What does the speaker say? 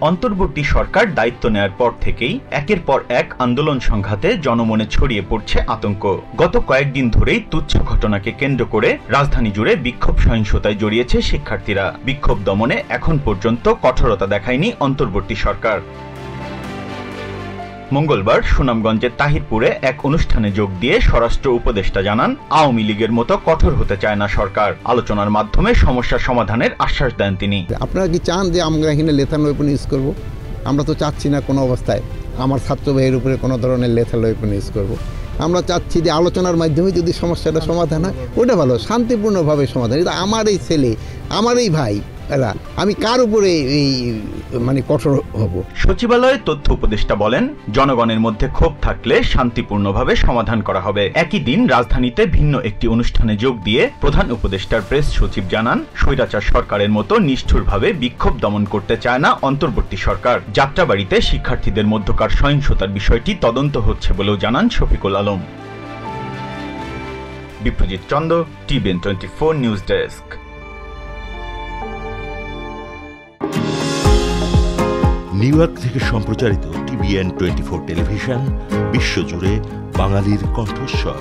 অন্তর্বর্তী সরকার দায়িত্ব নেয়ার পর থেকেই একের পর এক আন্দোলন সংঘাতে জনমনে ছড়িয়ে পড়ছে আতঙ্ক। গত কয়েকদিন ধরেই তুচ্ছ ঘটনাকে কেন্দ্র করে রাজধানী জুড়ে বিক্ষোভ সহিংসতায় জড়িয়েছে শিক্ষার্থীরা। বিক্ষোভ দমনে এখন পর্যন্ত কঠোরতা দেখায়নি অন্তর্বর্তী সরকার। মঙ্গলবার সুনামগঞ্জের তাহিরপুরে এক অনুষ্ঠানে যোগ দিয়ে স্বরাষ্ট্র উপদেষ্টা জানান, আওয়ামী লীগের মতো কঠোর হতে চায় না সরকার। আলোচনার মাধ্যমে সমস্যা সমাধানের আশ্বাস দেন তিনি। আপনারা কি চান যে আমরা এখানে লেথাল ওয়েপন ইউজ করব? আমরা তো চাচ্ছি না কোনো অবস্থায় আমার ছাত্র ভাইয়ের উপরে কোনো ধরনের লেথাল ওয়েপন ইউজ করব। আমরা চাচ্ছি যে আলোচনার মাধ্যমে যদি সমস্যাটা সমাধান হয় ওটা ভালো, শান্তিপূর্ণভাবে সমাধান। এটা আমার এই ছেলে, আমার এই ভাই, এরা আমি কার উপরে এই কঠোর হব? সচিবালয়ের তথ্য উপদেষ্টা বলেন, জনগণের মধ্যে ক্ষোভ থাকলে শান্তিপূর্ণভাবে সমাধান করা হবে। একই দিন রাজধানীতে ভিন্ন একটি অনুষ্ঠানে যোগ দিয়ে প্রধান উপদেষ্টার প্রেস সচিব জানান, স্বৈরাচার সরকারের মতো নিষ্ঠুরভাবে বিক্ষোভ দমন করতে চায় না অন্তর্বর্তী সরকার। যাত্রাবাড়িতে শিক্ষার্থীদের মধ্যকার সহিংসতার বিষয়টি তদন্ত হচ্ছে বলেও জানান Shafiqul Alam. Biprajit Chanda, TVN 24 news desk. New York থেকে সম্প্রচারিত টিভিএন 24 টেলিভিশন বিশ্বজুড়ে বাঙালির কণ্ঠস্বর।